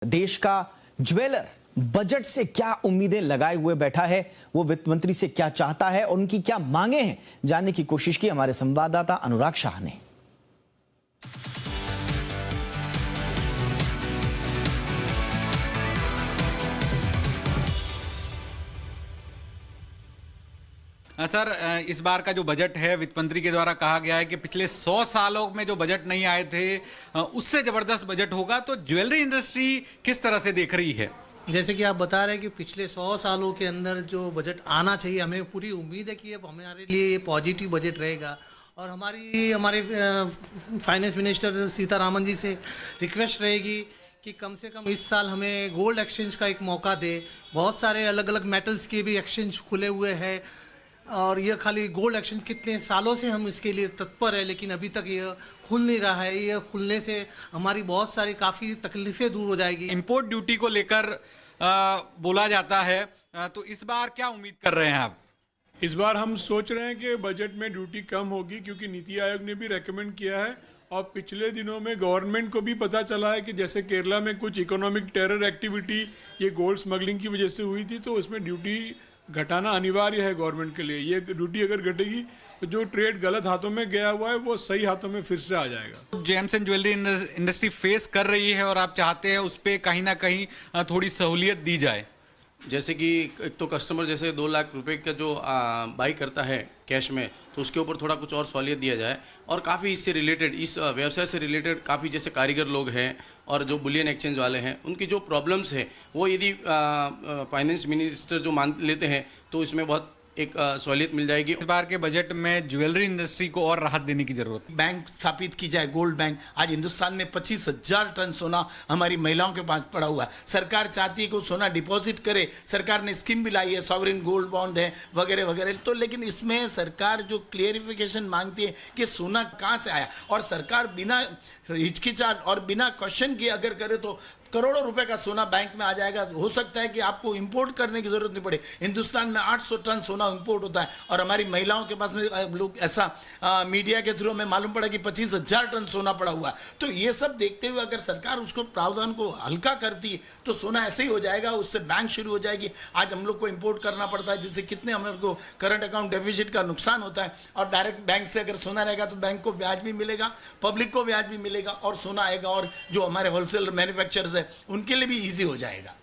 देश का jeweller budget से क्या उम्मीदें लगाए हुए बैठा है, वो वित्त मंत्री से क्या चाहता है और उनकी क्या मांगे हैं, जानने की कोशिश की हमारे संवाददाता अनुराग शाह ने। सर, इस बार का जो बजट है वित्त मंत्री के द्वारा कहा गया है कि पिछले 100 सालों में जो बजट नहीं आए थे उससे जबरदस्त बजट होगा, तो ज्वेलरी इंडस्ट्री किस तरह से देख रही है? जैसे कि आप बता रहे हैं कि पिछले 100 सालों के अंदर जो बजट आना चाहिए, हमें पूरी उम्मीद है कि हमारे लिए पॉजिटिव बजट रहेगा। और हमारे फाइनेंस मिनिस्टर सीतारामन जी से रिक्वेस्ट रहेगी कि कम से कम इस साल हमें गोल्ड एक्सचेंज का एक मौका दे। बहुत सारे अलग अलग मेटल्स के भी एक्सचेंज खुले हुए हैं और ये खाली गोल्ड एक्सचेंज कितने सालों से हम इसके लिए तत्पर है, लेकिन अभी तक ये खुल नहीं रहा है। ये खुलने से हमारी बहुत सारी काफ़ी तकलीफें दूर हो जाएगी। इंपोर्ट ड्यूटी को लेकर बोला जाता है, तो इस बार क्या उम्मीद कर रहे हैं आप? इस बार हम सोच रहे हैं कि बजट में ड्यूटी कम होगी, क्योंकि नीति आयोग ने भी रेकमेंड किया है और पिछले दिनों में गवर्नमेंट को भी पता चला है कि जैसे केरला में कुछ इकोनॉमिक टेरर एक्टिविटी ये गोल्ड स्मगलिंग की वजह से हुई थी, तो उसमें ड्यूटी घटाना अनिवार्य है गवर्नमेंट के लिए। ये ड्यूटी अगर घटेगी तो जो ट्रेड गलत हाथों में गया हुआ है वो सही हाथों में फिर से आ जाएगा। James and jewellery industry face कर रही है और आप चाहते हैं उस पर कहीं ना कहीं थोड़ी सहूलियत दी जाए। जैसे कि एक तो कस्टमर जैसे 2 लाख रुपए का जो बाई करता है कैश में, तो उसके ऊपर थोड़ा कुछ और सहूलियत दिया जाए। और काफ़ी इससे रिलेटेड, इस व्यवसाय से रिलेटेड काफ़ी जैसे कारीगर लोग हैं और जो बुलियन एक्सचेंज वाले हैं, उनकी जो प्रॉब्लम्स है वो यदि फाइनेंस मिनिस्टर जो मान लेते हैं तो इसमें बहुत एक सहूलियत मिल जाएगी। इस बार के बजट में ज्वेलरी इंडस्ट्री को और राहत देने की जरूरत है। बैंक स्थापित की जाए, गोल्ड बैंक। आज हिंदुस्तान में 25,000 टन सोना हमारी महिलाओं के पास पड़ा हुआ है। सरकार चाहती है कि वो सोना डिपॉजिट करे। सरकार ने स्कीम भी लाई है, सॉवरेन गोल्ड बॉन्ड है वगैरह वगैरह। तो लेकिन इसमें सरकार जो क्लियरिफिकेशन मांगती है कि सोना कहाँ से आया, और सरकार बिना हिचकिचाहट और बिना क्वेश्चन किए अगर करे तो करोड़ों रुपए का सोना बैंक में आ जाएगा। हो सकता है कि आपको इंपोर्ट करने की जरूरत नहीं पड़े। हिंदुस्तान में 800 टन सोना इंपोर्ट होता है और हमारी महिलाओं के पास में लोग ऐसा मीडिया के थ्रू में मालूम पड़ा कि 25,000 टन सोना पड़ा हुआ है। तो ये सब देखते हुए अगर सरकार उसको प्रावधान को हल्का करती है तो सोना ऐसे ही हो जाएगा, उससे बैंक शुरू हो जाएगी। आज हम लोग को इंपोर्ट करना पड़ता है, जिससे कितने हमारे को करंट अकाउंट डेफिसिट का नुकसान होता है। और डायरेक्ट बैंक से अगर सोना रहेगा तो बैंक को ब्याज भी मिलेगा, पब्लिक को ब्याज भी मिलेगा और सोना आएगा, और जो हमारे होलसेल मैन्युफैक्चरर्स है उनके लिए भी इजी हो जाएगा।